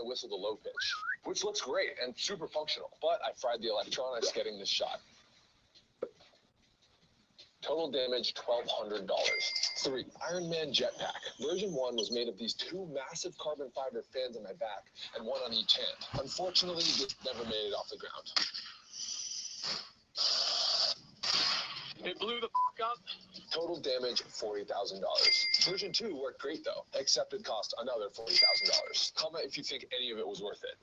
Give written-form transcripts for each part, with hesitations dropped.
whistle the low pitch, which looks great and super functional, but I fried the electronics getting this shot. Total damage, $1,200. 3. Iron Man Jetpack. Version 1 was made of these 2 massive carbon fiber fans on my back and 1 on each hand. Unfortunately, this never made it off the ground. It blew the f*** up. Total damage, $40,000. Version 2 worked great though, except it cost another $40,000. Comment if you think any of it was worth it.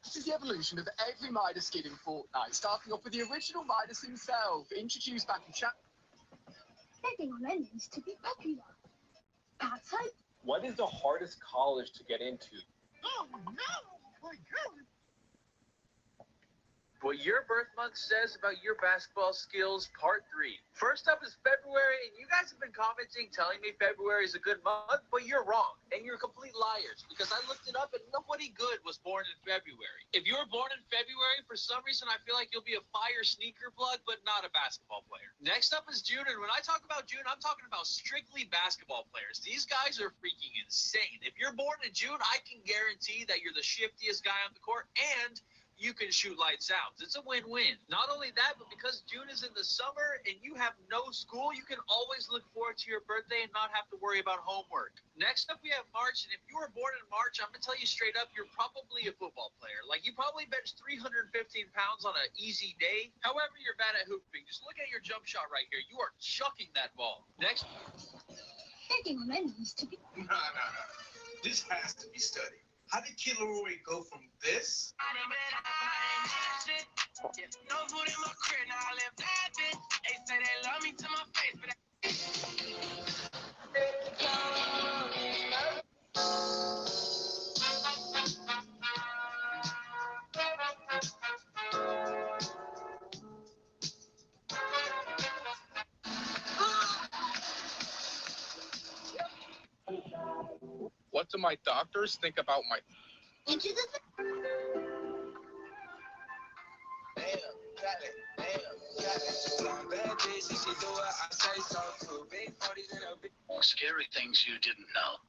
This is the evolution of every Midas kid in Fortnite, starting off with the original Midas himself, introduced back in Betting on endings to be popular. That's hope. What is the hardest college to get into? Oh no, my God. What your birth month says about your basketball skills, part 3. First up is February, and you guys have been commenting, telling me February is a good month, but you're wrong, and you're complete liars, because I looked it up, and nobody good was born in February. If you were born in February, for some reason, I feel like you'll be a fire sneaker plug, but not a basketball player. Next up is June, and when I talk about June, I'm talking about strictly basketball players. These guys are freaking insane. If you're born in June, I can guarantee that you're the shiftiest guy on the court, and you can shoot lights out. It's a win-win. Not only that, but because June is in the summer and you have no school, you can always look forward to your birthday and not have to worry about homework. Next up, we have March, and if you were born in March, I'm going to tell you straight up, you're probably a football player. Like, you probably bench 315 pounds on an easy day. However, you're bad at hooping. Just look at your jump shot right here. You are chucking that ball. Next. Betting on endings to be No. This has to be studied. How did Kid Laroi go from this? No food in my crib, now I live that. They say they love me to my face, but What do my doctors think about my... into the Scary things you didn't know.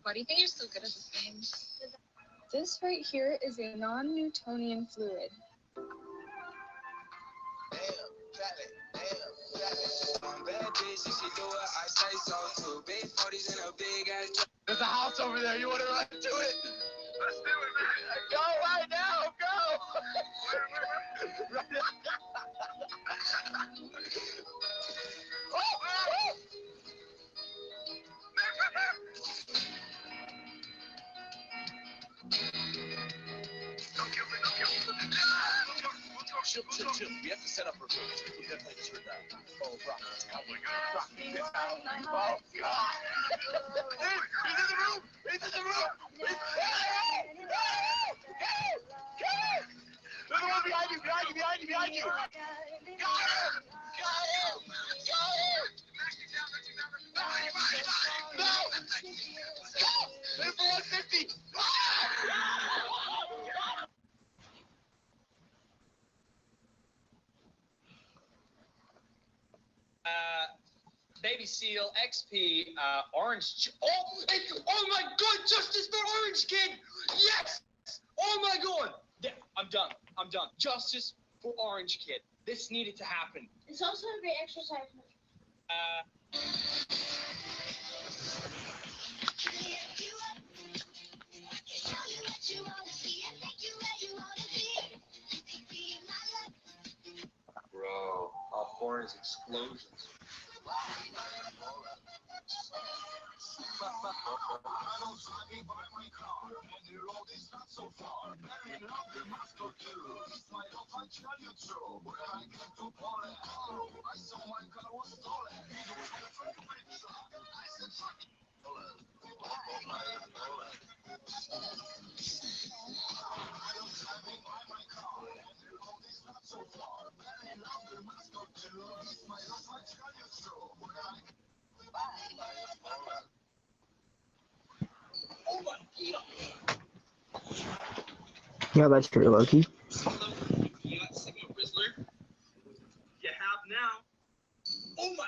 Why do you think you're so good at this game? This right here is a non-Newtonian fluid. There's a house over there. You want to run to it? Let's do it, man. Go right now. Go. Right now. Chill. We have to set up for food. We definitely just heard that. Oh, Brock. Oh, my God. Oh, God. He's in the room. He's in the room. There's the one behind you. Got him. Got him. No. There's the 150. Baby Seal XP, Orange. Oh my God, justice for Orange Kid! Yes! Oh my God! Yeah, I'm done. Justice for Orange Kid. This needed to happen. It's also a great exercise. Bro, popcorn is explosions. Yeah, that's true, Loki. You got sick of Rizzler? You have now. Oh my!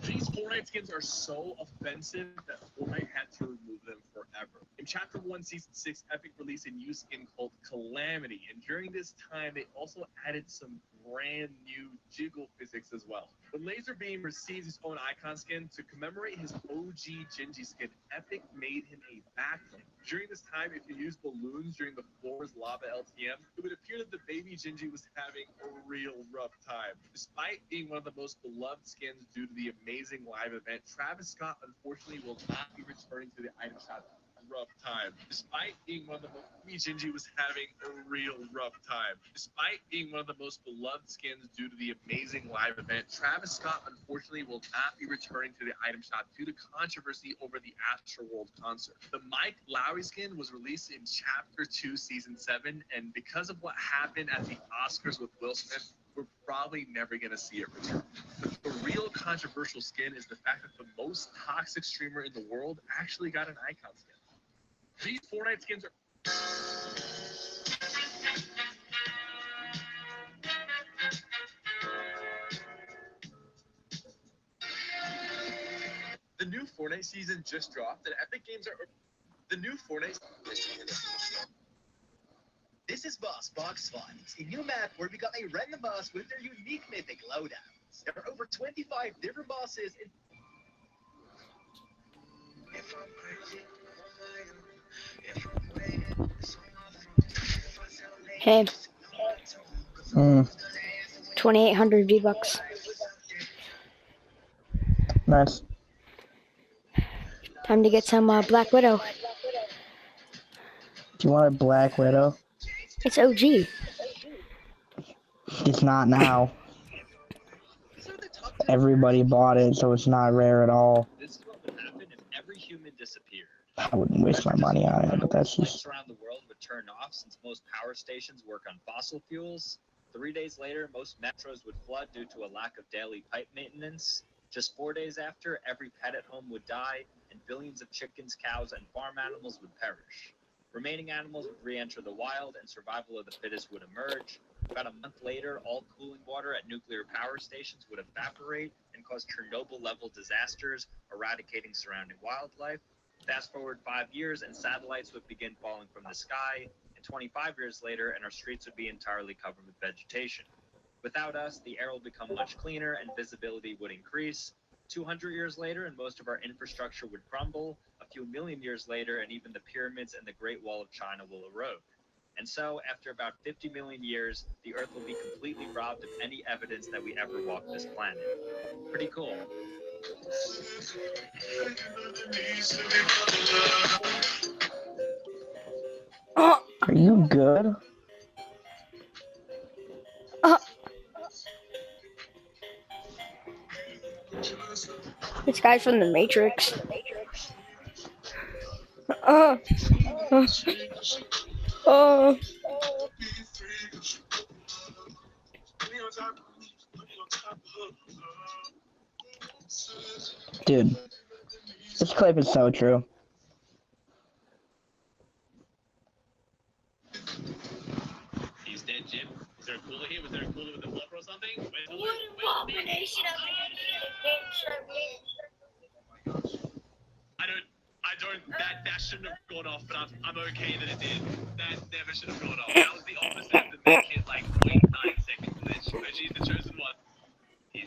These Fortnite skins are so offensive that Fortnite had to remove them forever. In Chapter 1, Season 6, Epic released a new skin called Calamity, and during this time, they also added some brand new jiggle physics as well. When Laserbeam received his own icon skin, to commemorate his OG Gingy skin, Epic made him a backbling. During this time, if you use balloons during the floor's lava LTM, it would appear that the baby Gingy was having a real rough time. Despite being one of the most beloved skins due to the amazing live event, Travis Scott unfortunately will not be returning to the item shop. Rough time. Despite being one of the most, Gingy was having a real rough time. Despite being one of the most beloved skins due to the amazing live event, Travis Scott unfortunately will not be returning to the item shop due to controversy over the Astroworld concert. The Mike Lowry skin was released in Chapter 2, Season 7, and because of what happened at the Oscars with Will Smith, we're probably never going to see it return. The real controversial skin is the fact that the most toxic streamer in the world actually got an icon skin. These Fortnite skins are... The new Fortnite season just dropped, and Epic Games are... The new Fortnite... This is Boss Box Fights, a new map where we got a random boss with their unique mythic loadouts. There are over 25 different bosses in... Hey. 2,800 V-Bucks. Nice. Time to get some Black Widow. Do you want a Black Widow? It's OG. It's not now. Everybody bought it, so it's not rare at all. This is what would happen if every human disappeared. I wouldn't waste my money on it, but that's just... Lights around the world would turn off since most power stations work on fossil fuels. 3 days later, most metros would flood due to a lack of daily pipe maintenance. Just 4 days after, every pet at home would die, and billions of chickens, cows, and farm animals would perish. Remaining animals would re-enter the wild, and survival of the fittest would emerge. About a month later, all cooling water at nuclear power stations would evaporate and cause Chernobyl-level disasters, eradicating surrounding wildlife. Fast forward 5 years, and satellites would begin falling from the sky. And 25 years later, and our streets would be entirely covered with vegetation. Without us, the air will become much cleaner, and visibility would increase. 200 years later, and most of our infrastructure would crumble. A few million years later, and even the pyramids and the Great Wall of China will erode. And so, after about 50 million years, the Earth will be completely robbed of any evidence that we ever walked this planet. Pretty cool. Are you good? This guy's from the Matrix. Dude, this clip is so true. He's dead, Jim. Is there a cooler here? Was there a cooler with a flipper or something? What abomination of that shouldn't have gone off, but I'm okay that it did. That never should have gone off. That was the opposite of the make it like 0.9 second glitch. She's the chosen one. He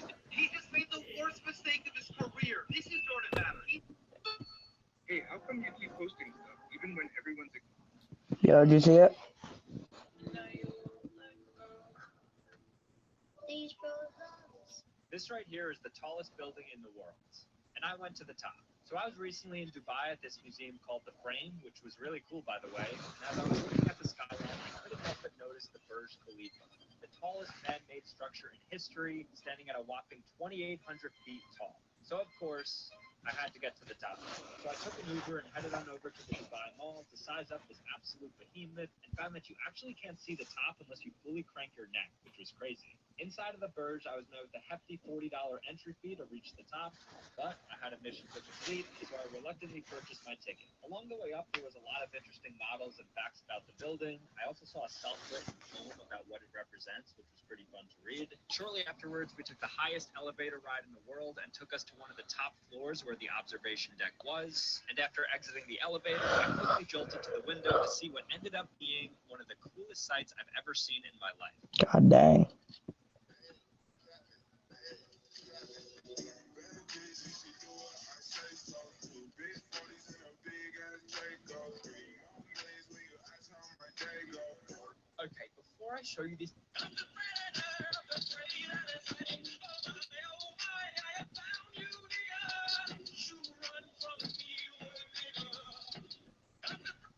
just made the worst mistake of his career. This is Jordan Matter. Hey, how come you keep posting stuff, even when everyone's... Yo, did you see it? These bros elevator is the tallest building in the world, and I went to the top. So I was recently in Dubai at this museum called The Frame, which was really cool, by the way. And as I was looking at the skyline, I couldn't help but notice the Burj Khalifa, the tallest man-made structure in history, standing at a whopping 2,800 feet tall. So, of course, I had to get to the top. So I took an Uber and headed on over to the Dubai Mall to size up this absolute behemoth and found that you actually can't see the top unless you fully crank your neck, which was crazy. Inside of the Burj, I was met with a hefty $40 entry fee to reach the top, but I had a mission to complete, so I reluctantly purchased my ticket. Along the way up, there was a lot of interesting models and facts about the building. I also saw a self-written poem about what it represents, which was pretty fun to read. Shortly afterwards, we took the highest elevator ride in the world and took us to one of the top floors where the observation deck was. And after exiting the elevator, I quickly jolted to the window to see what ended up being one of the coolest sights I've ever seen in my life. God dang. Okay, before I show you these...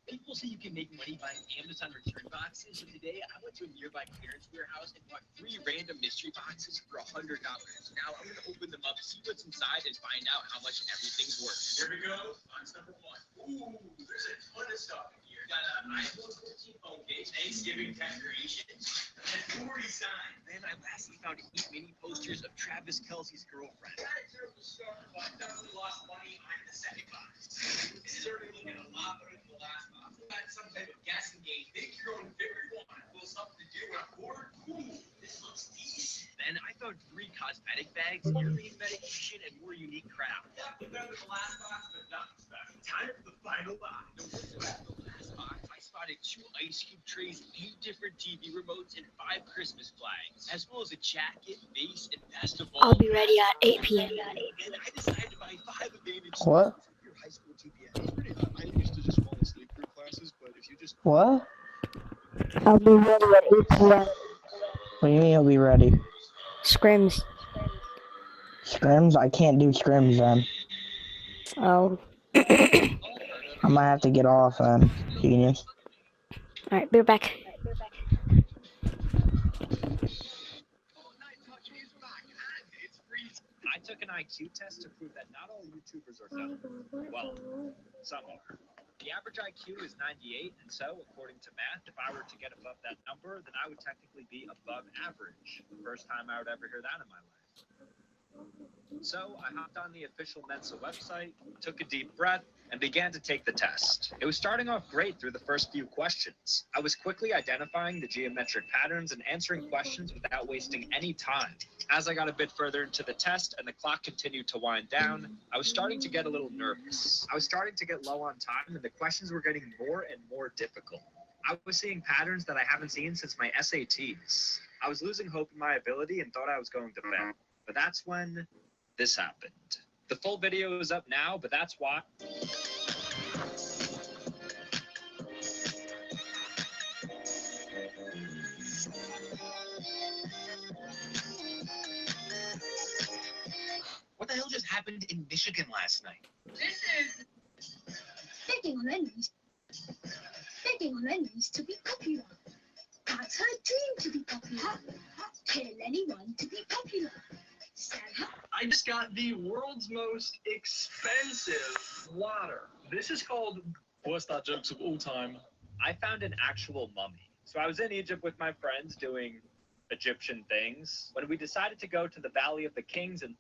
People say you can make money buying Amazon return boxes, so today I went to a nearby clearance warehouse and bought 3 random mystery boxes for $100. Now I'm going to open them up, see what's inside, and find out how much everything's worth. Here we go. Box number 1. Ooh, there's a ton of stuff in here. Got an iPhone 14 phone case, Thanksgiving decorations, and 40 signs. Then I lastly found 8 mini posters of Travis Kelce's girlfriend. Got a terrible start, but definitely lost money on the second box. It's certainly looking a lot better than the last box. Got some type of guessing game. Think you're going to pick one. A little something to do when I'm bored. Ooh, this looks decent. Then I found 3 cosmetic bags, earring medication, and more unique crap. Definitely better than the last box, but nothing special. Time for the final box. No, the last box, I spotted 2 ice cube trays, 8 different TV remotes, and 5 Christmas flags, as well as a jacket, vase, and best of all, I'll be ready at 8 p.m. And I decided to buy 5 abandoned What? your high school GPS. I used to just fall asleep through classes, but if you just... What? I'll be ready at 8 p.m. What do you mean you'll be ready? Scrims. Scrims? I can't do scrims then. Oh. I might have to get off then, genius. Alright, be back. I took an IQ test to prove that not all YouTubers are dumb. Well, some are. The average IQ is 98, and so, according to math, if I were to get above that number, then I would technically be above average. The first time I would ever hear that in my life. So, I hopped on the official Mensa website, took a deep breath, and began to take the test. It was starting off great through the first few questions. I was quickly identifying the geometric patterns and answering questions without wasting any time. As I got a bit further into the test and the clock continued to wind down, I was starting to get a little nervous. I was starting to get low on time, and the questions were getting more and more difficult. I was seeing patterns that I haven't seen since my SATs. I was losing hope in my ability and thought I was going to fail. But that's when this happened. The full video is up now, but that's why. What the hell just happened in Michigan last night? Begging on enemies. Begging on enemies to be popular. That's her dream to be popular. Tell anyone to be popular. Santa. I just got the world's most expensive water. This is called worst dad jokes of all time. I found an actual mummy. So I was in Egypt with my friends doing Egyptian things when we decided to go to the Valley of the Kings and...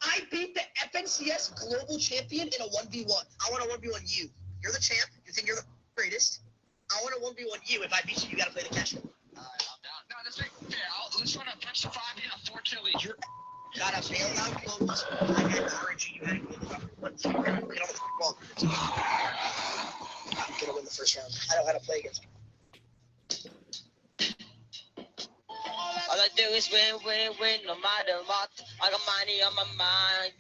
I beat the FNCS global champion in a 1v1. I want to 1v1 you. You're the champ. You think you're the greatest. I want to 1v1 you. If I beat you, you got to play the cash game. I'm down. No, that's right. Yeah, let's run a punch to 5 and a 4 kill each. You got a bailout close. I had courage. You had close up. Let's get on the ball. I'm going to win the first round. I know how to play against you. All I do is win, win, win, no matter what. I got money on my mind.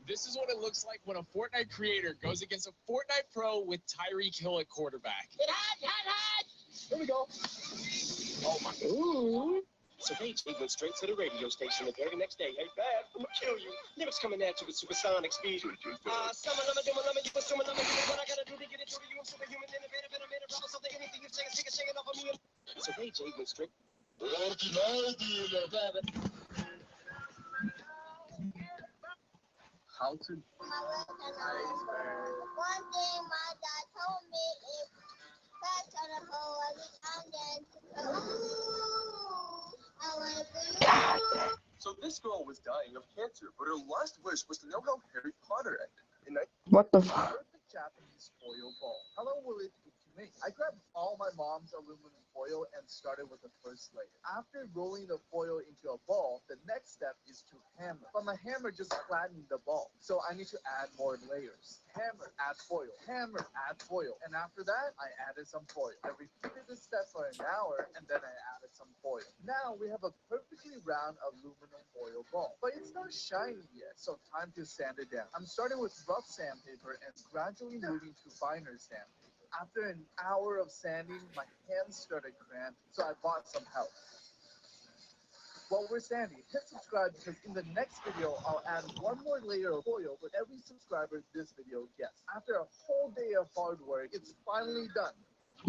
This is what it looks like when a Fortnite creator goes against a Fortnite pro with Tyreek Hill at quarterback. Here we go. Oh my. Ooh. So Page went straight to the radio station the very next day. Hey, Bad, I'm gonna kill you. Lyrics coming at you with supersonic speed. What I gotta do to get it to you. I'm superhuman, innovative, and I made a rubber, something, anything you say, take it off of me. So Page went straight. How to One thing my dad told me is back on the hole and then I want to be So this girl was dying of cancer, but her last wish was to know how Harry Potter ended. What the fuck? Perfect Japanese foil ball. How long will it take to make? I grabbed all my mom's aluminum foil and started with the first layer. After rolling the foil into a ball, the next step is to hammer. But my hammer just flattened the ball, so I need to add more layers. Hammer, add foil. Hammer, add foil. And after that, I added some foil. I repeated this step for an hour, and then I added some foil. Now we have a perfectly round aluminum foil ball. But it's not shiny yet, so time to sand it down. I'm starting with rough sandpaper and gradually moving to finer sandpaper. After an hour of sanding, my hands started cramping, so I bought some help. While we're sanding, hit subscribe because in the next video, I'll add one more layer of foil for every subscriber this video gets. After a whole day of hard work, it's finally done.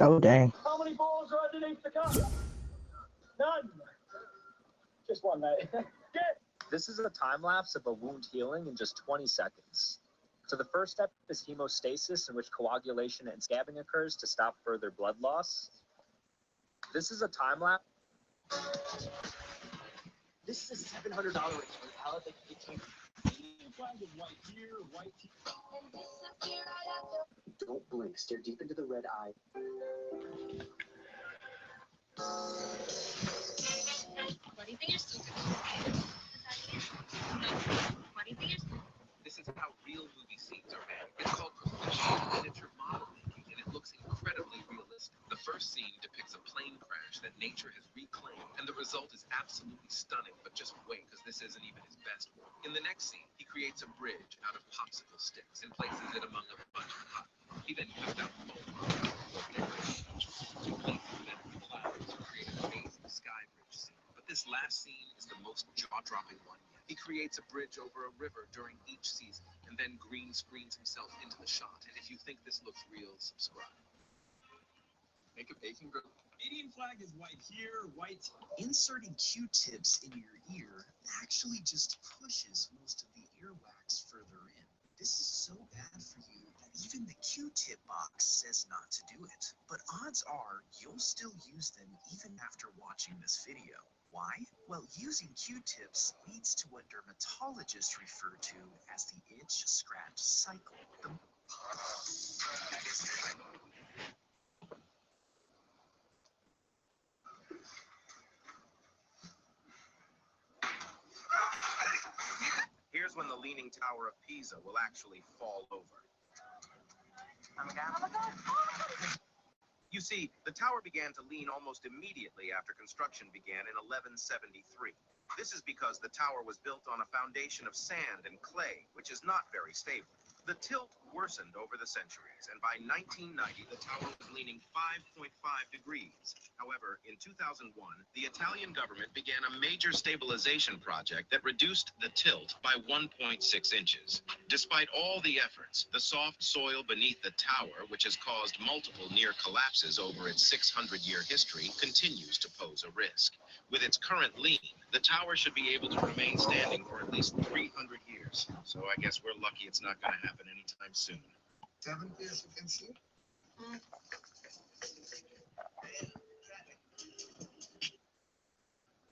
Oh, dang. How many balls are underneath the cup? None. Just one, mate. This is a time lapse of a wound healing in just 20 seconds. So the first step is hemostasis, in which coagulation and scabbing occurs to stop further blood loss. This is a time lapse. This is a $700 pallet that became white here, white here. Don't blink. Stare deep into the red eye. What do you think you're still doing? What do you think you're still doing? This is how real movie scenes are made. It's called professional miniature model making, and it looks incredibly realistic. The first scene depicts a plane crash that nature has reclaimed, and the result is absolutely stunning, but just wait, because this isn't even his best work. In the next scene, he creates a bridge out of popsicle sticks and places it among a bunch of hot. He then cuts out foam to places it in clouds to create an amazing sky bridge scene. But this last scene is the most jaw-dropping one yet. He creates a bridge over a river during each season, and then green screens himself into the shot. And if you think this looks real, subscribe. Make a baking group. Canadian flag is white here, white. Inserting Q-tips in your ear actually just pushes most of the earwax further in. This is so bad for you that even the Q-tip box says not to do it. But odds are you'll still use them even after watching this video. Why? Well, using Q-tips leads to what dermatologists refer to as the itch-scratch cycle. Here's when the Leaning Tower of Pisa will actually fall over. You see, the tower began to lean almost immediately after construction began in 1173. This is because the tower was built on a foundation of sand and clay, which is not very stable. The tilt worsened over the centuries, and by 1990, the tower was leaning 5.5 degrees. However, in 2001, the Italian government began a major stabilization project that reduced the tilt by 1.6 inches. Despite all the efforts, the soft soil beneath the tower, which has caused multiple near collapses over its 600-year history, continues to pose a risk. With its current lean, the tower should be able to remain standing for at least 300 years. So I guess we're lucky it's not going to happen anytime soon. 7 years you can see.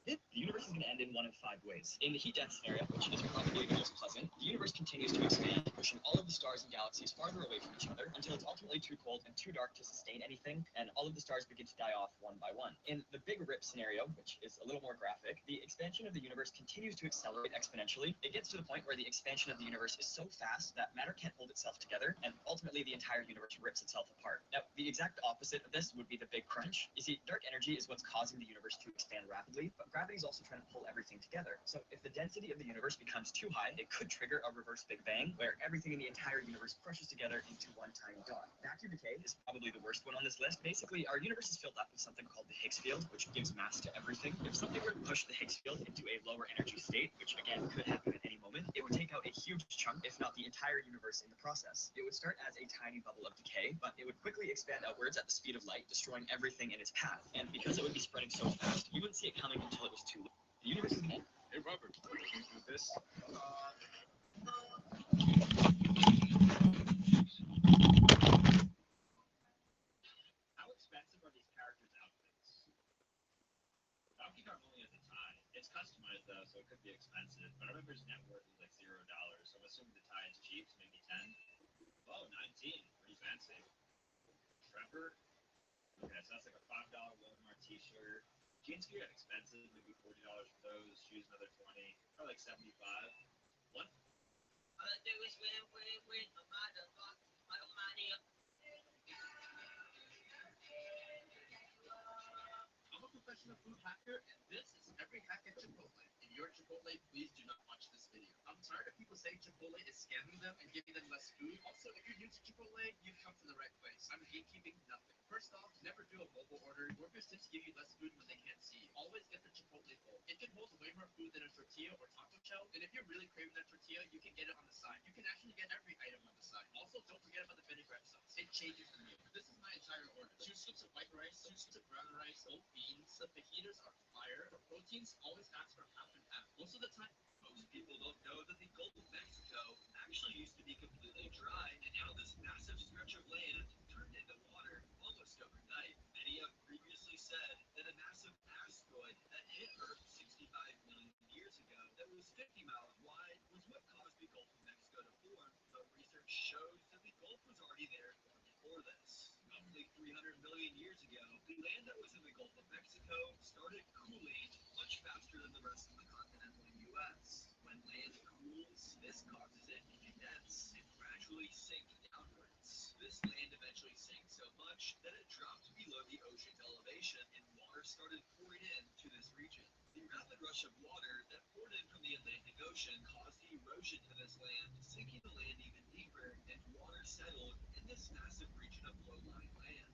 The universe is going to end in one of 5 ways. In the heat death scenario, which is probably the most pleasant, the universe continues to expand, pushing all of the stars and galaxies farther away from each other until it's ultimately too cold and too dark to sustain anything, and all of the stars begin to die off one by one. In the big rip scenario, which is a little more graphic, the expansion of the universe continues to accelerate exponentially. It gets to the point where the expansion of the universe is so fast that matter can't hold itself together, and ultimately the entire universe rips itself apart. Now, the exact opposite of this would be the big crunch. You see, dark energy is what's causing the universe to expand rapidly, but gravity is also trying to pull everything together. So if the density of the universe becomes too high, it could trigger a reverse Big Bang, where everything in the entire universe crushes together into one tiny dot. Vacuum decay is probably the worst one on this list. Basically, our universe is filled up with something called the Higgs field, which gives mass to everything. If something were to push the Higgs field into a lower energy state, which again could happen at any moment, it would take out a huge chunk, if not the entire universe in the process. It would start as a tiny bubble of decay, but it would quickly expand outwards at the speed of light, destroying everything in its path. And because it would be spreading so fast, you wouldn't see it coming until it was too late. The universe is... Hey, Robert, can you do this? How expensive are these characters' outfits? Donkey Kong only has a tie. It's customized though, so it could be expensive. But I remember his net worth is like $0, so I'm assuming the tie is cheap, so maybe 10. Oh, 19. Pretty fancy. Trevor. Okay, so that's like a $5 Walmart t-shirt. Jeans can get expensive, maybe $40 for those. Shoes another 20. Probably like 75. What? All I do is win, no matter what. I don't mind it. I'm a professional food hacker, and this is every hack at Chipotle. If you're Chipotle, please do not watch this video. I'm tired of people saying Chipotle is scamming them and giving them less food. Also, if you're new to Chipotle, you've come to the right place. I'm gatekeeping nothing. First off, never do a mobile order. Workers tend to give you less food when they can't see you. Always get the Chipotle bowl. It can hold way more food than a tortilla or taco shell, and if you're really craving that tortilla, you can get it on the side. You can actually get every item on the side. Also, don't forget about the vinaigrette sauce. It changes the meal. This is my entire order. 2 scoops of white rice, 2 scoops of brown rice, no beans. The fajitas are fire. For proteins, always ask for half and half. Most of the time, Most people don't know that the Gulf of Mexico actually used to be completely dry, and how this massive stretch of land turned into water almost overnight. Many have previously said that a massive asteroid that hit Earth 65 million years ago that was 50 miles wide was what caused the Gulf of Mexico to form, but research shows that the Gulf was already there long before this. Roughly 300 million years ago, the land that was in the Gulf of Mexico started cooling much faster than the rest of the continental U.S. When land cools, this causes it to condense and gradually sink downwards. This land eventually sank so much that it dropped below the ocean's elevation, and water started pouring in to this region. The rapid rush of water that poured in from the Atlantic Ocean caused the erosion to this land, sinking the land even deeper, and water settled in this massive region of low-lying land.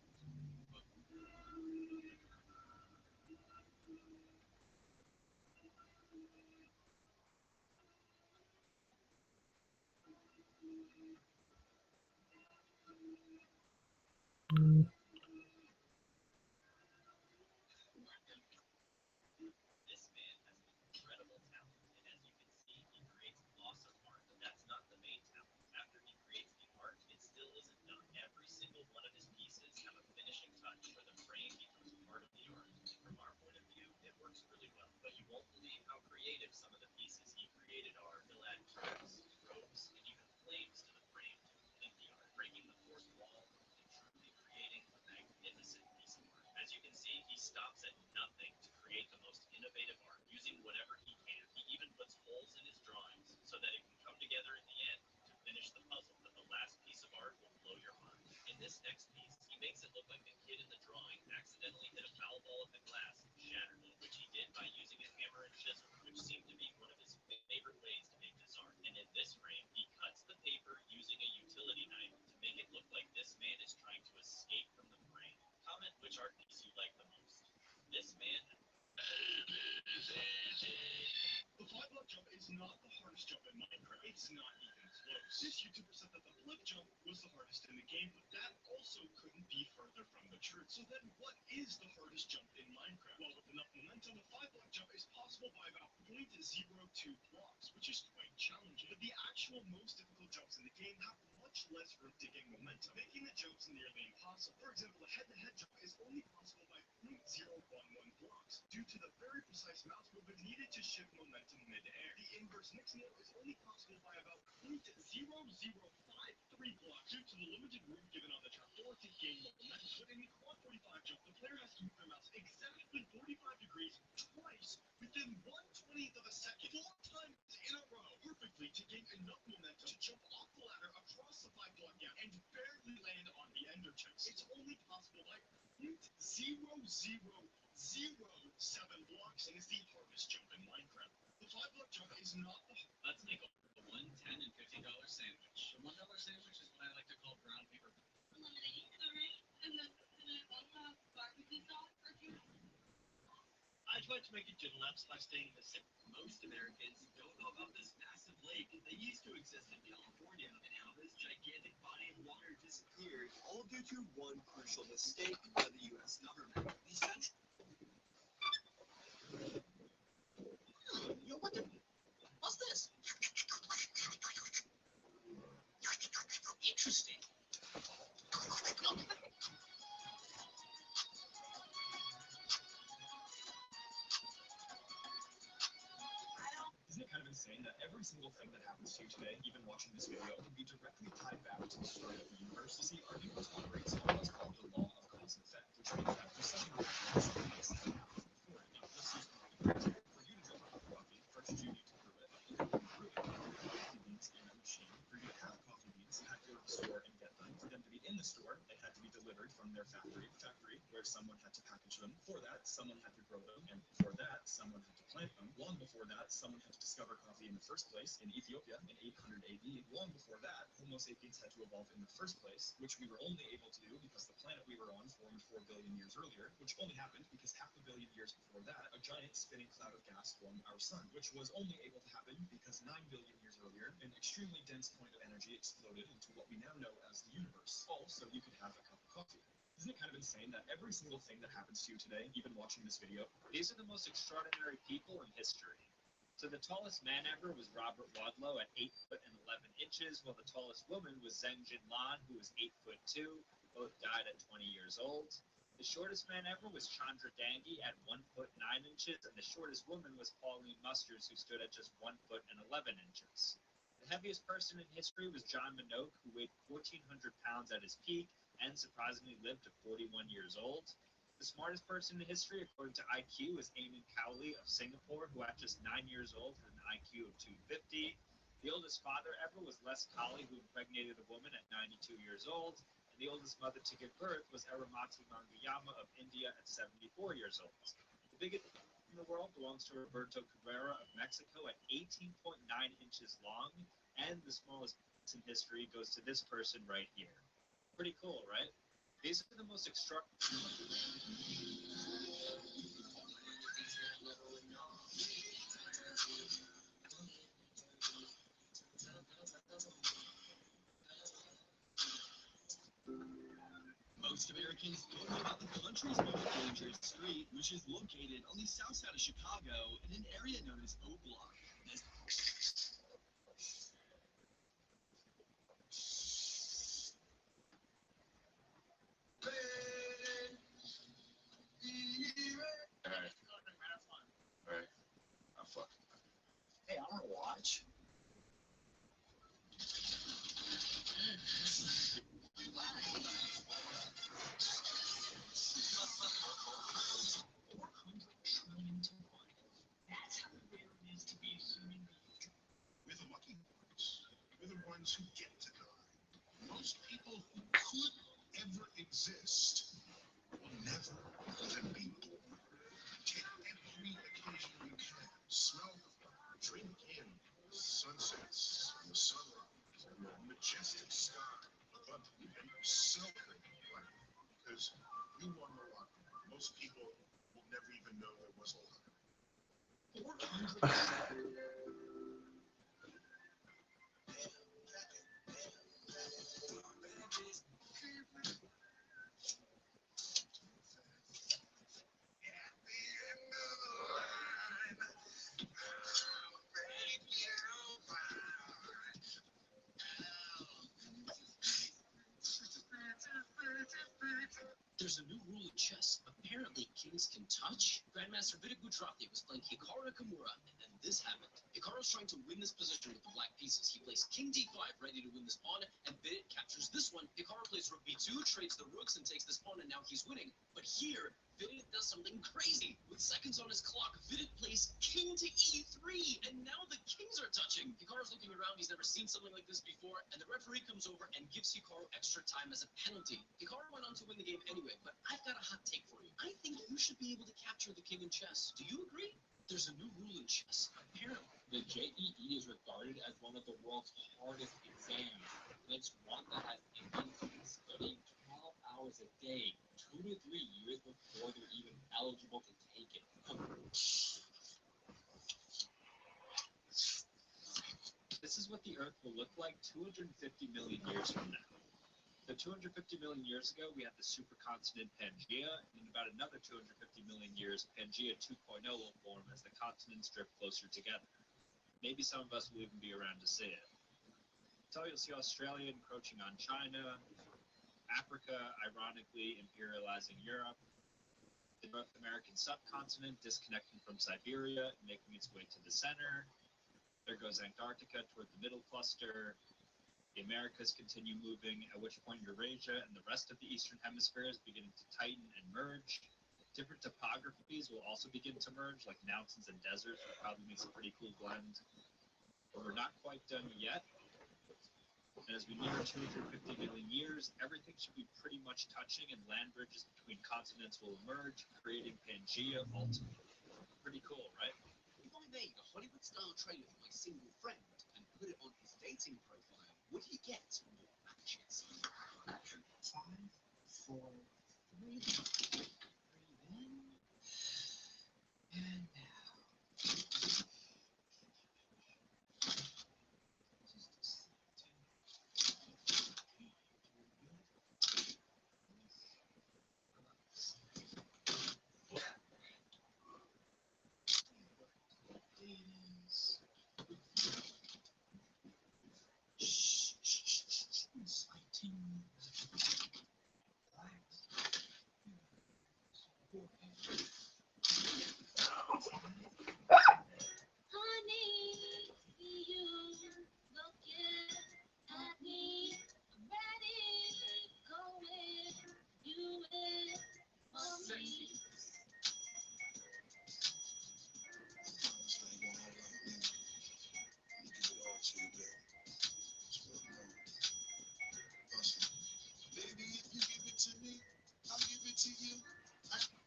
This man has an incredible talent, and as you can see, he creates awesome art. But that's not the main talent. After he creates the art, it still isn't done. Every single one of his pieces have a finishing touch where the frame becomes part of the art. From our point of view, it works really well. But you won't believe how creative some of the pieces he created are. He'll add tools, ropes, and even flames to the frame to complete the art, breaking the fourth wall and truly creating a magnificent piece of art. As you can see, he stops at nothing to create the most innovative art, using whatever he can. He even puts holes in his drawings so that it can come together in the end to finish the puzzle, but the last piece of art will blow your mind. In this next piece, he makes it look like the kid in the drawing accidentally hit a foul ball of the glass and shattered it, which he did by using a hammer and chisel, which seemed to be one of his favorite ways to make this art. And in this frame, he cuts the paper using a utility knife to make it look like this man is trying to escape from the frame. Comment which art piece you like the most. This man... The 5-block jump is not the hardest jump in Minecraft. It's not even close. This YouTuber said that the blip jump was the hardest in the game, but that also couldn't be further from the truth. So then what is the hardest jump in Minecraft? Well, with enough momentum, the 5-block jump is possible by about 0.02 blocks, which is quite challenging. But the actual most difficult jumps in the game have much less room to gain momentum, making the jumps nearly impossible. For example, a head-to-head jump is only possible by 0.011 blocks, due to the very precise mouse movement needed to shift momentum mid-air. The inverse mix nail is only possible by about 0.0053 blocks, due to the limited room given on the trapdoor to gain momentum. But in the quad 45 jump, the player has to move their mouse exactly 45 degrees twice within 1/20th of a second, 4 times in a row, perfectly to gain enough momentum to jump off the ladder across the 5-block gap and barely land on the ender chest. It's only possible by 0.0007 blocks, and is the hardest $5 jump is not the. Let's make a $1, $10, and $50 sandwich. The $1 sandwich is what I like to call brown paper. Lemonade, alright? And then also have barbecue sauce or two. I tried to make a gin lapse by staying in the city. Most Americans don't know about this massive lake that used to exist in California and how this gigantic body of water disappeared, all due to one crucial mistake by the U.S. government. The central. Yo, what the? What's this? Interesting. Isn't it kind of insane that every single thing that happens to you today, even watching this video, can be directly tied back to the story of the universe? You see, our universe operates on what's called the law of cause and effect, which means that if something happens, something makes something happen before it. Now, let's use coffee. For you to drink a cup of coffee, first you need to brew it. You can brew it with coffee beans in a machine. For you to have coffee beans, you had to go to the store and get them. For them to be in the store, they had to be delivered from their factory, where someone had to package them. For that, someone had to grow them, and for that, someone had to plant them. Long before that, someone had to discover coffee in the first place in Ethiopia in 800 AD. Long before that, Homo sapiens had to evolve in the first place, which we were only able to do because the planet we were on formed 4 billion years earlier, which only happened because half a billion years before that, a giant spinning cloud of gas formed our sun, which was only able to happen because 9 billion years earlier, an extremely dense point of energy exploded into what we now know as the universe, all so you could have a cup of coffee. Isn't it kind of insane that every single thing that happens to you today, even watching this video? These are the most extraordinary people in history. So the tallest man ever was Robert Wadlow at 8 foot and 11 inches, while the tallest woman was Zheng Jinlan, who was 8 foot 2. Both died at 20 years old. The shortest man ever was Chandra Dangi at 1 foot 9 inches, and the shortest woman was Pauline Musters, who stood at just 1 foot and 11 inches. The heaviest person in history was John Minogue, who weighed 1,400 pounds at his peak, and surprisingly lived to 41 years old. The smartest person in history, according to IQ, is Eamon Cowley of Singapore, who at just 9 years old had an IQ of 250. The oldest father ever was Les Colley, who impregnated a woman at 92 years old. And the oldest mother to give birth was Aramati Mangayama of India at 74 years old. The biggest in the world belongs to Roberto Cabrera of Mexico at 18.9 inches long. And the smallest in history goes to this person right here. Pretty cool, right? These are the most extraordinary. Most Americans don't know about the country's most dangerous street, which is located on the south side of Chicago in an area known as O Block. Alright. I'm fucking. Hey, I want to watch. That's how rare it is to be a human being. We're the lucky ones. We're the ones who get to die. Most people who could ever exist will never even be born. Take every occasion you can. Smell the fire. Drink in sunsets and the sunrise and the majestic sky above you and celebrate life because you won the lottery. Most people will never even know there was a lottery. 400. There's a new rule in chess. Apparently, kings can touch. Grandmaster Vidit Butrathi was playing Hikaru Nakamura, and then this happened. Hikaru's trying to win this position with the black pieces. He plays king d5, ready to win this pawn, and Vidit captures this one. Hikaru plays rook b2, trades the rooks, and takes this pawn, and now he's winning. But here, Vidit does something crazy. With seconds on his clock, Vidit plays king to e3, and now the kings are touching. Hikaru's looking around. He's never seen something like this before, and the referee comes over and gives Hikaru extra time as a penalty. Hikaru went on to win the game anyway, but I've got a hot take for you. I think you should be able to capture the king in chess. Do you agree? There's a new rule in chess. Apparently, the JEE is regarded as one of the world's hardest exams. And it's one that has Indians studying 12 hours a day, 2 to 3 years before they're even eligible to take it. This is what the Earth will look like 250 million years from now. So 250 million years ago, we had the supercontinent Pangaea, and in about another 250 million years, Pangaea 2.0 will form as the continents drift closer together. Maybe some of us will even be around to see it. So you'll see Australia encroaching on China, Africa, ironically, imperializing Europe, the North American subcontinent disconnecting from Siberia and making its way to the center. There goes Antarctica toward the middle cluster. The Americas continue moving, at which point Eurasia and the rest of the Eastern Hemisphere is beginning to tighten and merge. Different topographies will also begin to merge, like mountains and deserts, which probably makes a pretty cool blend. But we're not quite done yet. And as we near 250 million years, everything should be pretty much touching, and land bridges between continents will emerge, creating Pangaea ultimately. Pretty cool, right? If I made a Hollywood-style trailer for my single friend and put it on his dating profile, would he get more matches? 5, 4, 3, breathe in, and now.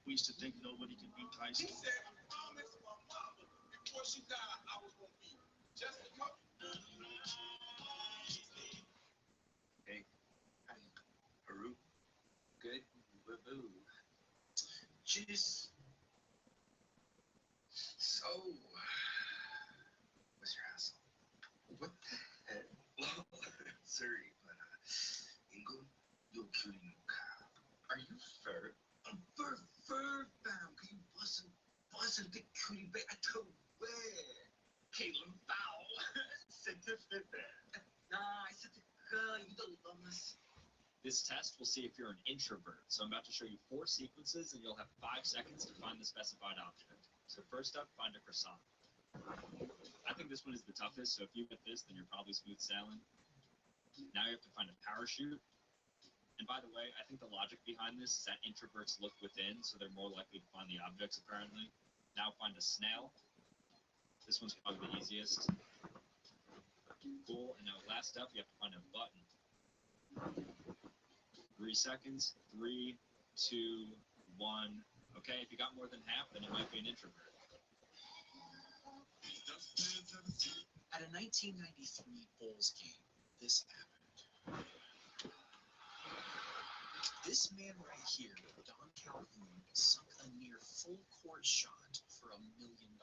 We used to think nobody could beat Tyson. She said, I promised my mama before she died I was going to be just a couple. Hey, Peru, good, woo. Jeez. So, what's your hassle? What the heck? Well, sorry, but Ingo, you're cutie no cow. Are you fur? I'm fur bound. Can you bustin' big cutie back? I told where? Caitlin Fowl. Said to fit there. Nah, I said to girl, you don't love us. This test will see if you're an introvert. So I'm about to show you 4 sequences, and you'll have 5 seconds to find the specified object. So first up, find a croissant. I think this one is the toughest, so if you get this, then you're probably smooth sailing. Now you have to find a parachute. And by the way, I think the logic behind this is that introverts look within, so they're more likely to find the objects, apparently. Now find a snail. This one's probably the easiest. Cool. And now last up, you have to find a button. 3 seconds. 3, 2, 1. Okay, if you got more than half, then you might be an introvert. At a 1993 Bulls game, this happened. This man right here, Don Calhoun, sunk a near full court shot for $1 million.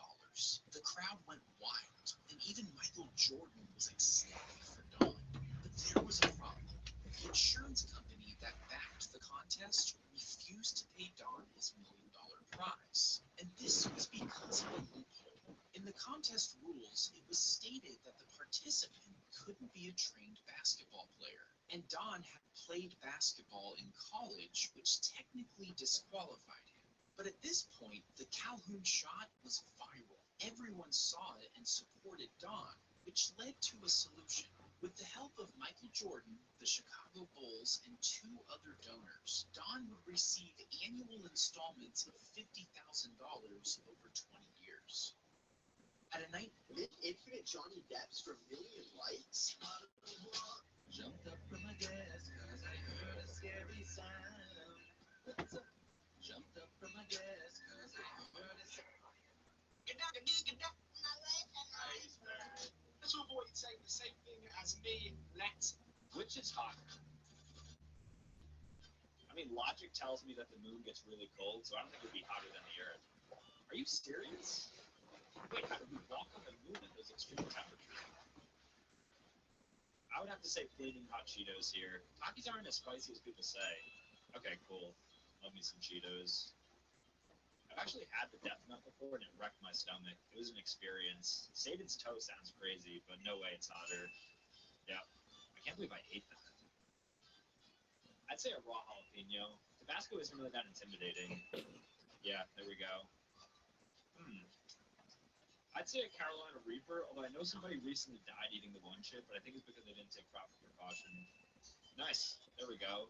The crowd went wild, and even Michael Jordan was ecstatic for Don. But there was a problem. The insurance company that backed the contest refused to pay Don his $1 million prize. And this was because of a loophole. In the contest rules, it was stated that the participant couldn't be a trained basketball player. And Don had played basketball in college, which technically disqualified him. But at this point, the Calhoun shot was viral. Everyone saw it and supported Don, which led to a solution. With the help of Michael Jordan, the Chicago Bulls, and 2 other donors, Don would receive annual installments of $50,000 over 20 years. At a night, Infinite Johnny Depp's for $1 million likes? jumped up from my desk cause I heard a scary sound. Jumped up from my desk cause I heard a sound. Get down To avoid saying the same thing as me, which is hot. I mean, logic tells me that the moon gets really cold, so I don't think it would be hotter than the Earth. Are you serious? Wait, how do we walk on the moon at those extreme temperatures? I would have to say flaming hot Cheetos here. Takis aren't as spicy as people say. Okay, cool. Love me some Cheetos. I've actually had the Death Nut before and it wrecked my stomach. It was an experience. Satan's toe sounds crazy, but no way it's hotter. Yeah. I can't believe I ate that. I'd say a raw jalapeno. Tabasco isn't really that intimidating. Yeah, there we go. I'd say a Carolina Reaper, although I know somebody recently died eating the one chip, but I think it's because they didn't take proper precaution. Nice. There we go.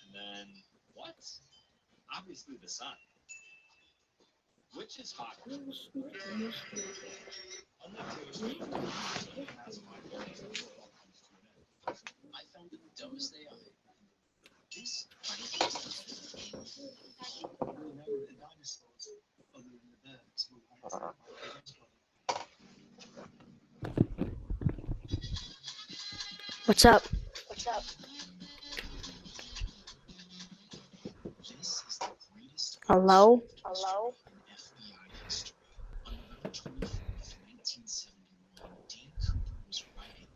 And then, what? Obviously the sun. Which is hotter? Unlike Taylor Swift, has my goals before it all comes to an end. I found it dumb as they are. This Remember the dinosaurs, other than the birds, were once What's up? What's up? This is the greatest Hello? Hello? FBI history. On November 24th, 1971, Dean Cooper was writing.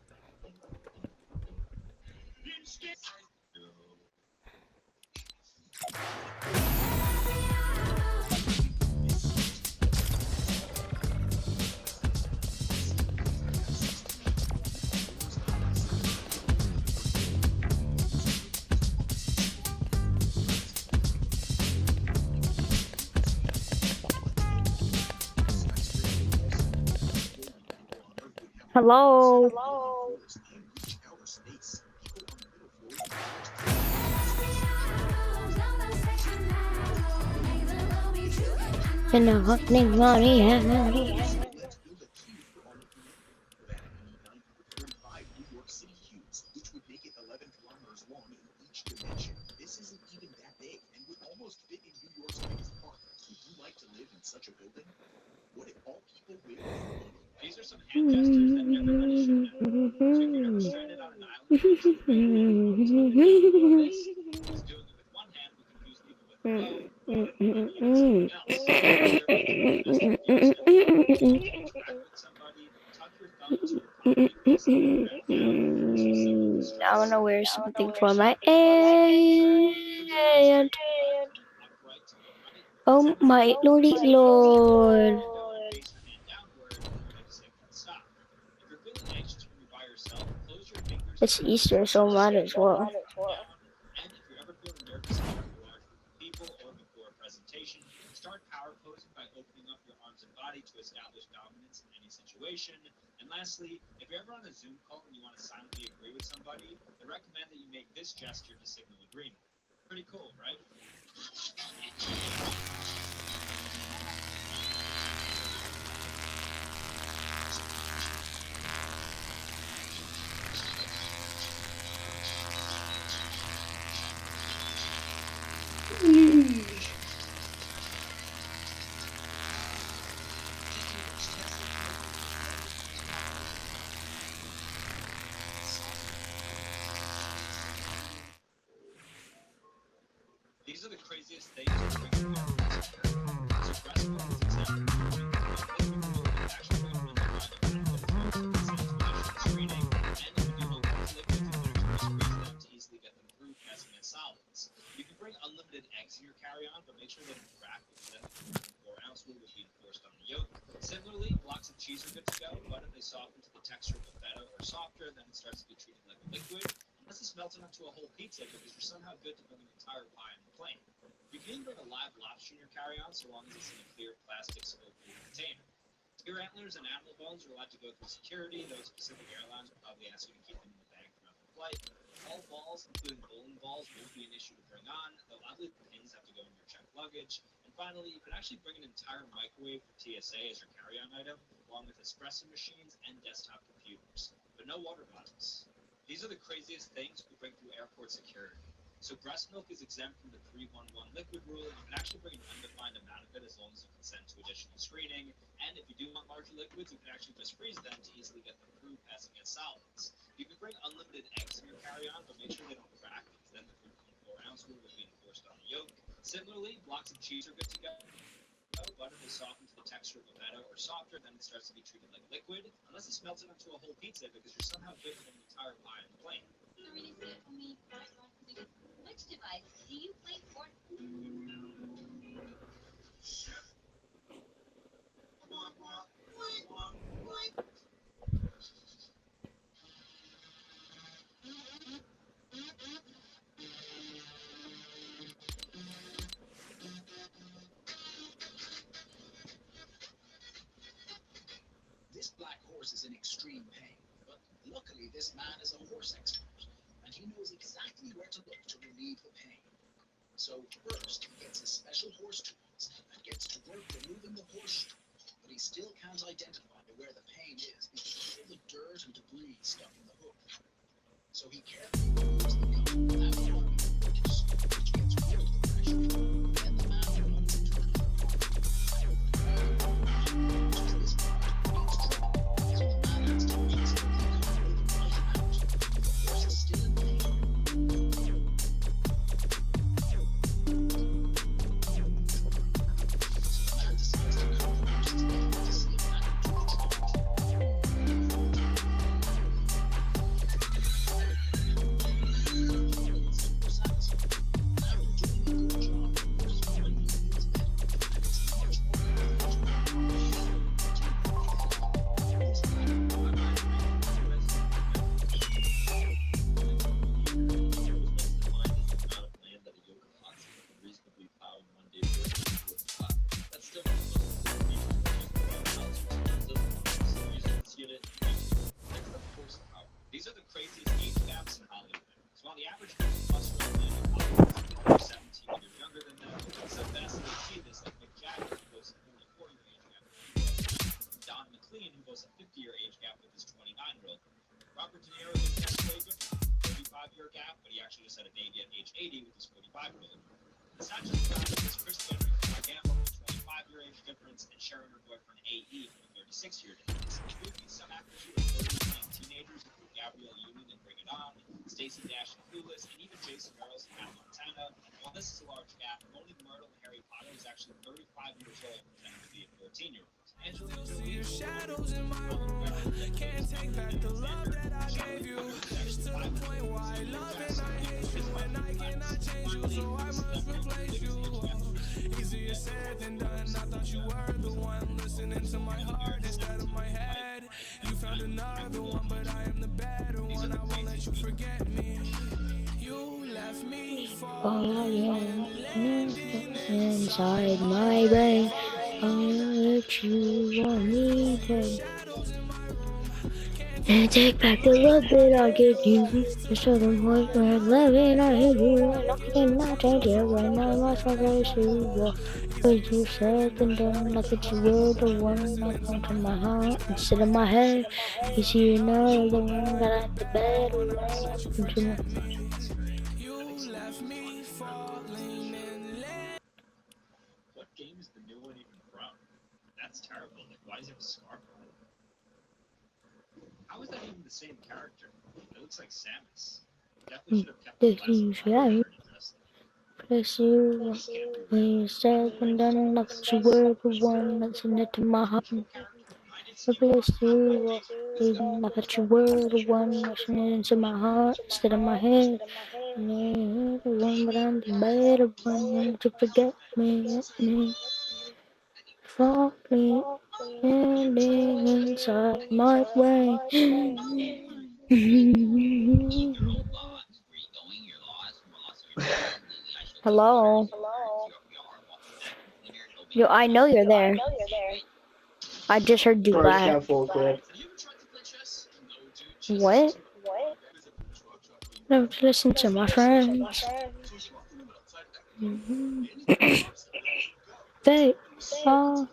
Hello? Hello? You know what they money New York City cubes, which would make it 11 kilometers long in each dimension. This isn't even that big, and would almost fit in New York's biggest park. Would you like to live in such a building? What if all people live in one? These are some hand gestures that everybody should know. So if you're ever stranded on an island, you should maybe this. Because doing it with one hand would confuse people with the bow, or it might be something else. Interact with somebody, tuck your thumb into your pocket, place it on the ground, I wanna wear something for my aunt. Oh my lordy lord. It's Easter, so might as well. And if you're ever feeling nervous about a large group of people or before a presentation, start power posing by opening up your arms and body to establish dominance in any situation. And lastly, if you're ever on a Zoom call and you want to silently agree with somebody, they recommend that you make this gesture to signal agreement. Pretty cool, right? These are the craziest things. You can bring unlimited eggs in your carry-on, but make sure they don't crack with the 4-ounce rule would be enforced on the yolk. Similarly, blocks of cheese are good to go, but if they soften to the texture of a feta or softer, then it starts to be treated like a liquid. Unless it's melted onto a whole pizza, because you're somehow good to bring an entire pie on the plane. You can even bring a live lobster in your carry-on, so long as it's in a clear plastic scope-cooled container. Your antlers and animal bones are allowed to go through security. Those specific airlines will probably ask you to keep them in the bag throughout the flight. All balls, including bowling balls, won't be an issue to bring on, though oddly the pins have to go in your checked luggage. And finally, you can actually bring an entire microwave for TSA as your carry-on item, along with espresso machines and desktop computers. But no water bottles. These are the craziest things we bring through airport security. So breast milk is exempt from the 311 liquid rule. You can actually bring an undefined amount of it as long as you consent to additional screening. And if you do want larger liquids, you can actually just freeze them to easily get them through passing as solids. You can bring unlimited eggs in your carry-on, but make sure they don't crack, because then the 3.4-ounce rule will be enforced on the yolk. Similarly, blocks of cheese are good to go. Butter is softened to the texture of a feta or softer, then it starts to be treated like liquid, unless it's melted into a whole pizza, because you're somehow dipping an entire pie in the plane. Which device do you play for? This black horse is in extreme pain, but luckily this man is a horse expert, and he knows exactly where to look to relieve the pain. So first, he gets his special horse tools and gets to work removing the horse strap, but he still can't identify where the pain is because of all the dirt and debris stuck in the hoof. So he carefully removes the gum and one of the hooks, which gets rid of the pressure. Then the man runs into the car. This part needs trimming, so the man has to constantly cover the right amount. The horse is still in pain. These are the craziest age gaps in Hollywood. So while the average muscle in Hollywood is 17 years younger than them, it's so fascinating to see this, like Mick Jagger, who goes a 44-year age gap with Don McLean, who goes a 50-year age gap with his 29-year-old. Robert De Niro is next way different, 35-year gap, but he actually just had a baby at age 80 with his 45-year-old. It's not just about this. Chris Henry from Gamble with a 25-year age difference, and Sharon, her boyfriend AE, with a 36-year difference. In movies, some actors who are 30 playing teenagers, include Gabrielle Union in Bring It On, Stacey Dash in Clueless, and even Jason Earls in Hannah Montana. While this is a large gap, Moaning Myrtle in Harry Potter is actually 35 years old, pretending to be a 14-year-old. Angelina Jolie, shadows in my room. Can't take back the love that I gave you. It's to the point where I love and I hate you, and I cannot change you, so I must replace you. Easier said than done. I thought you were the one listening to my heart instead of my head. You found another one, but I am the better one. I won't let you forget me. You left me falling inside my brain. I'll let you want me to. And take back the love that I gave you. Just so the point where loving I hate you. And I cannot change it when I lost my place to you. Cause you said and done like that you were the one that went to my heart instead of my head. You see, you know the one that I had the better one. What game is the new one even from? That's terrible. Like, why does he have a scarf on? How is that even the same character? It looks like Samus. Definitely should have kept the last Bless you, when you said and done like that you were the one that's in it to my heart. Bless you, even like that you were the one that's into my heart instead of my head. And you're the one, but I'm the better one to forget me. Falling, ending inside my brain. Hello. Yo, I know you're there. I just heard you laugh. What? No, listen to my friends. They are.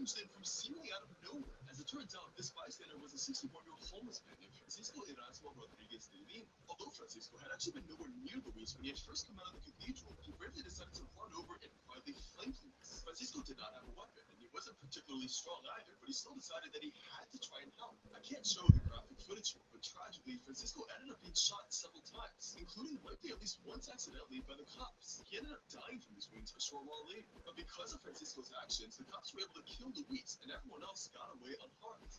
Then from seemingly out of nowhere. As it turns out, this bystander was a 64-year-old homeless man named Francisco Erasmo Rodriguez de Lima. actually been nowhere near Luis when he had first come out of the cathedral. He bravely decided to run over and quietly flank Luis. Francisco did not have a weapon, and he wasn't particularly strong either, but he still decided that he had to try and help. I can't show the graphic footage here, but tragically, Francisco ended up being shot several times, including likely at least once accidentally by the cops. He ended up dying from his wounds a short while later. But because of Francisco's actions, the cops were able to kill Luis, and everyone else got away unharmed.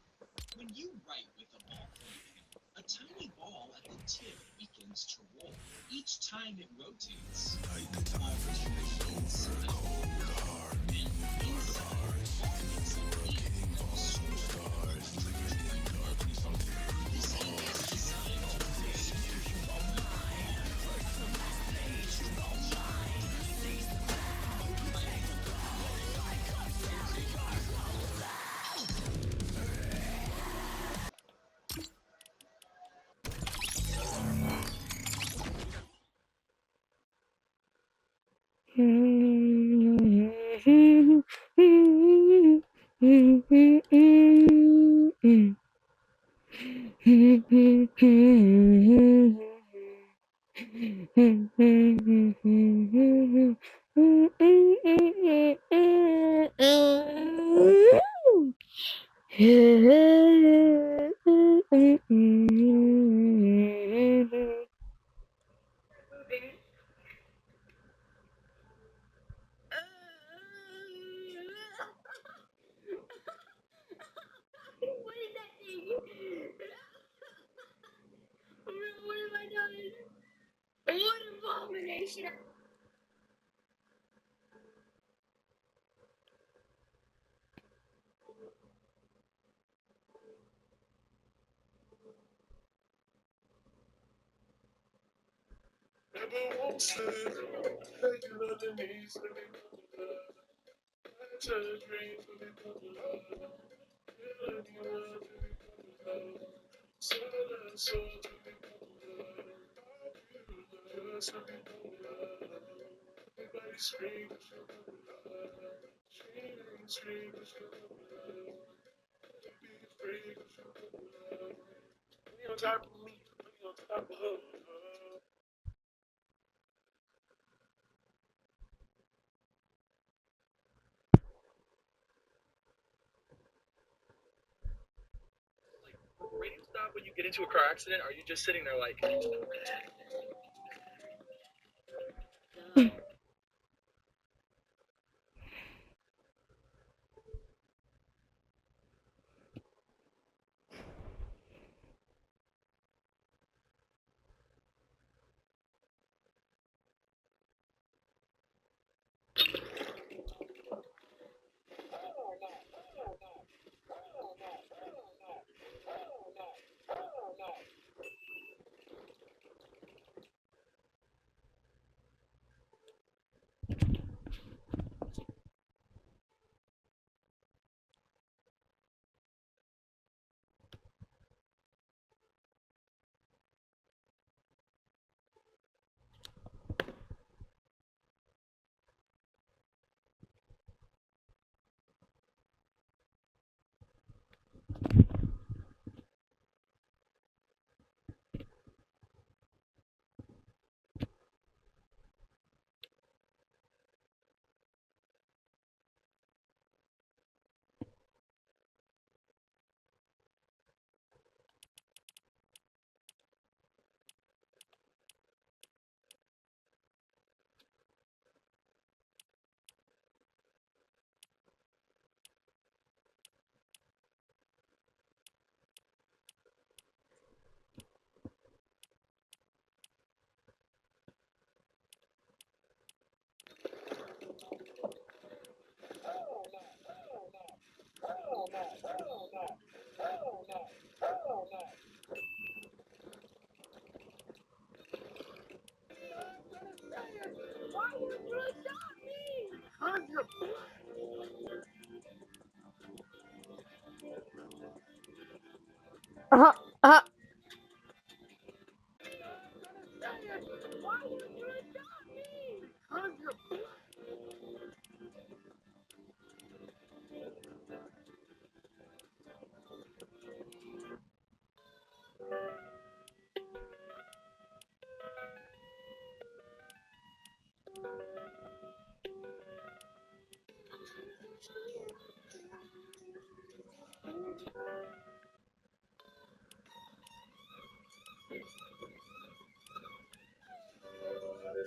When you write with a ball pen, a tiny ball at the tip begins to roll. Each time it rotates, Rating stop when you get into a car accident? Are you just sitting there like?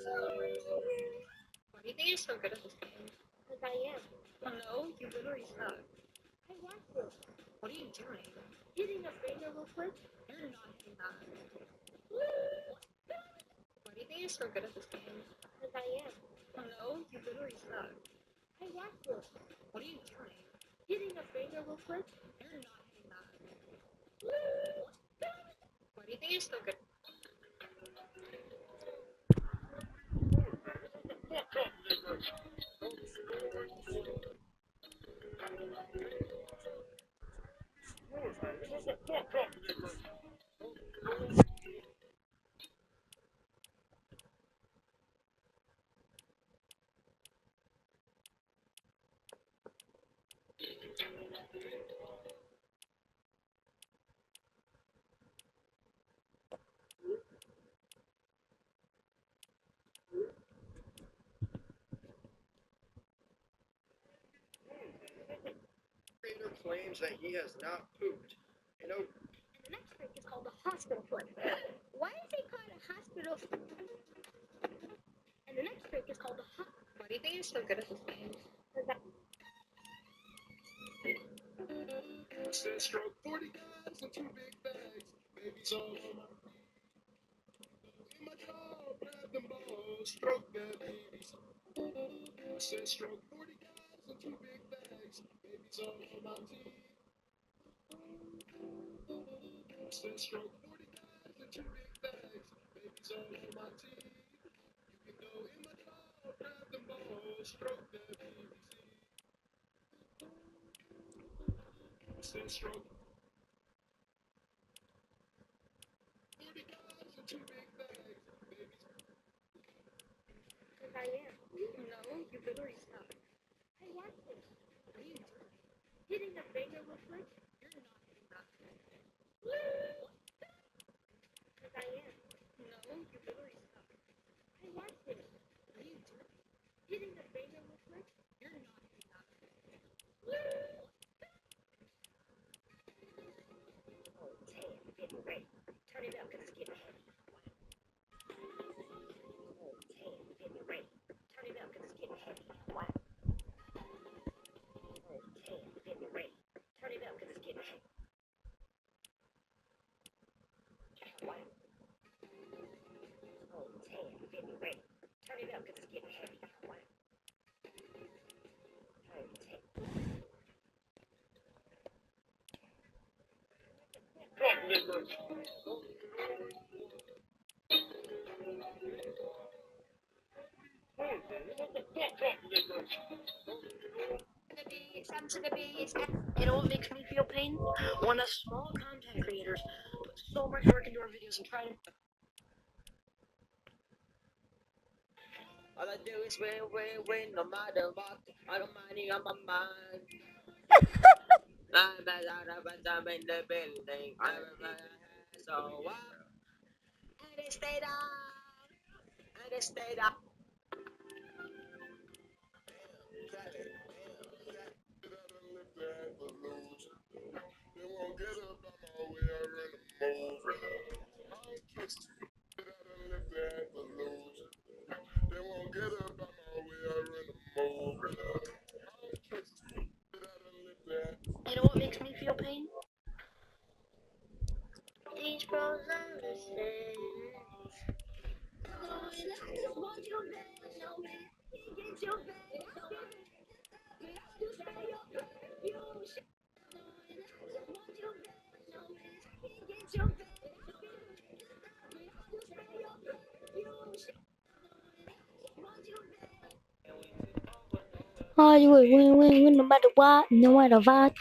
Why do you think you're so good at this game? Because I am. Oh no, you literally suck. I want to. What are you doing? Hitting a finger real quick. You're not hitting that. Why do you think you're so good at this game? Because I am. Oh no, you literally suck. I want to. What are you doing? Hitting a finger real quick. You're not hitting that. Why do you think you're so good? Claims that he has not pooped. You know, And the next trick is called the hospital flip. Why is it called a hospital flip? And the next trick is called the Why do you think you're so good at this game? Said stroke 40 guys and 2 big bags. Baby's all on my in my jaw, grab them balls, stroke that babies. Said stroke 40 guys and 2 big bags. Baby's all on my teeth. Said stroke 40 guys and 2 big bags. Baby's all on my teeth. You can go in my jaw, grab them balls, stroke that babies. Said stroke 40 guys and 2 big bags. Baby's Because I am. No, you literally suck. I want to. What are you doing? Hitting a finger real quick. You're not hitting that. Because I am. No, you literally suck. I want to. What are you doing? Hitting a finger real quick. You're not hitting that. Oh, damn, getting ready. Turn it up because it's getting heavy. Oh, damn, getting ready. Turn it up because it's getting heavy. Wow. Oh, damn, getting ready. Turn it up because it's getting heavy. Wow. Oh, damn, getting ready. Turn it up because it's getting heavy. Wow. Oh, damn. To the bees. You know what makes me feel pain? When the small content creators put so much work into our videos and try to. All I do is win, no matter what. I got money on my mind. I'm in the building. So what? And they stayed up. And they stayed up. They won't get up on my way, I run them over. I don't kiss that I done left that illusion. They won't get up on my way, I run them over. I don't kiss that I done left that. You know what makes me feel pain? These bros understand. Want your best, no man. Get your best, no man. You say your best, you should. Want your best, no man. Get your best, you say your best, you should. Want your best. Oh, you will win no matter what, no matter what.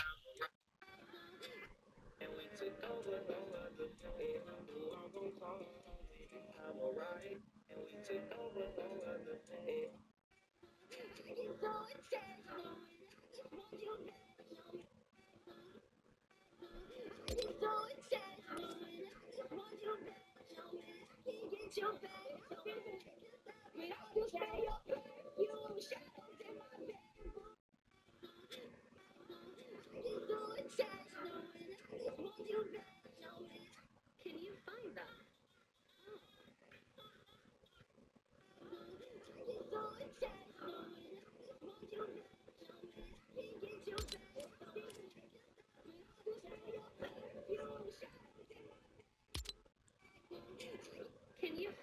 Can you find that?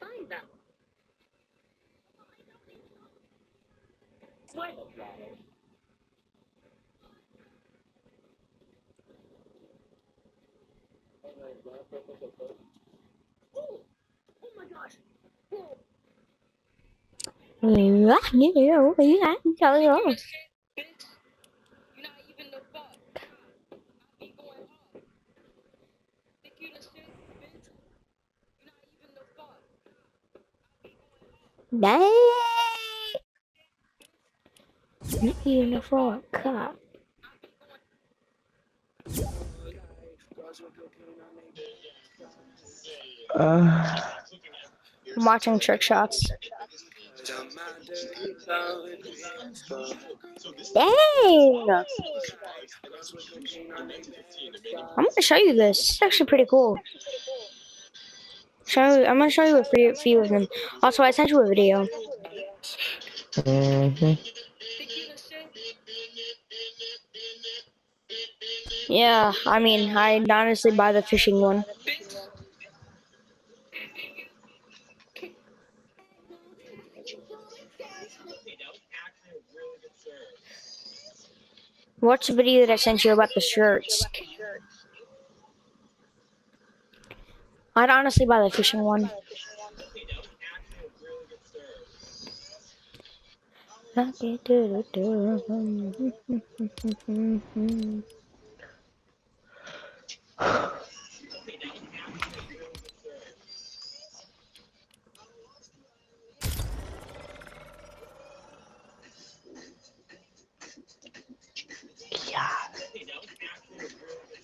find them. What? Oh, oh my gosh. Oh. Dang! Uniform cop. I'm watching trick shots. Dang! I'm gonna show you this. It's actually pretty cool. I'm gonna show you a few of them. Also, I sent you a video. Yeah, I mean, I'd honestly buy the fishing one. Watch the video that I sent you about the shirts. I'd honestly buy the fishing one.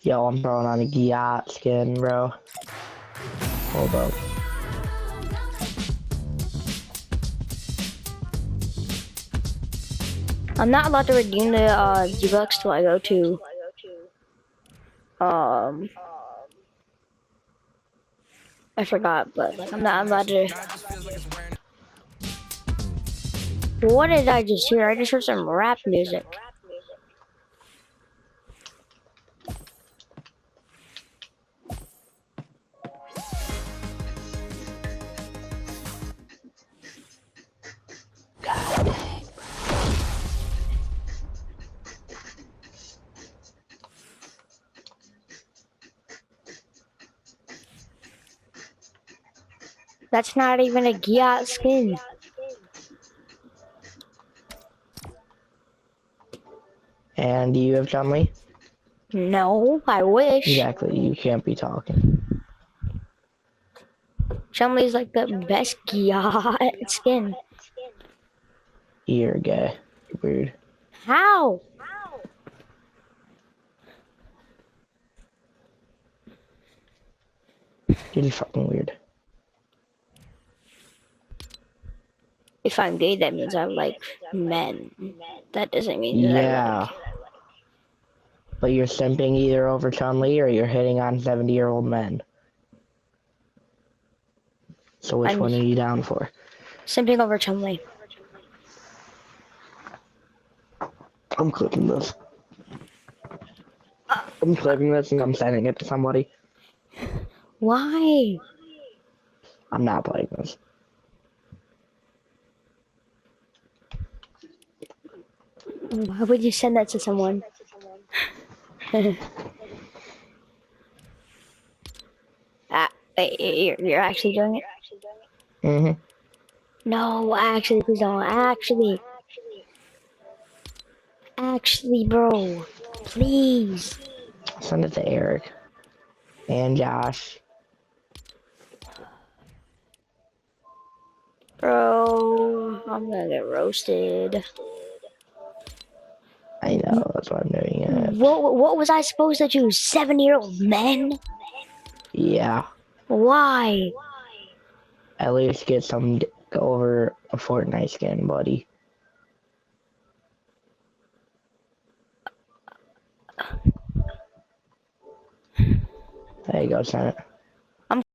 Yo, I'm throwing on a Giat skin, bro. Hold up. I'm not allowed to redeem the V-Bucks till I go to I forgot, but like I'm not allowed to. What did I just hear? I just heard some rap music. That's not even a Giat skin. And do you have Chun-Li? No, I wish. Exactly, you can't be talking. Chun-Li's like the best Giat skin. You're gay. Weird. How? You're fucking weird. If I'm gay, that means I like men. That doesn't mean that I like... But you're simping either over Chun-Li or you're hitting on 70-year-old men. So which one are you down for? Simping over Chun-Li. I'm clipping this. I'm clipping this and I'm sending it to somebody. Why? I'm not playing this. Why would you send that to someone? Wait, you're actually doing it? Mm-hmm. No, actually, please don't. Actually, bro. Please. Send it to Eric. And Josh. Bro, I'm gonna get roasted. I know, that's why I'm doing it. What was I supposed to do? 7-year-old men? Yeah. Why? At least get some over a Fortnite skin, buddy. There you go, Senate.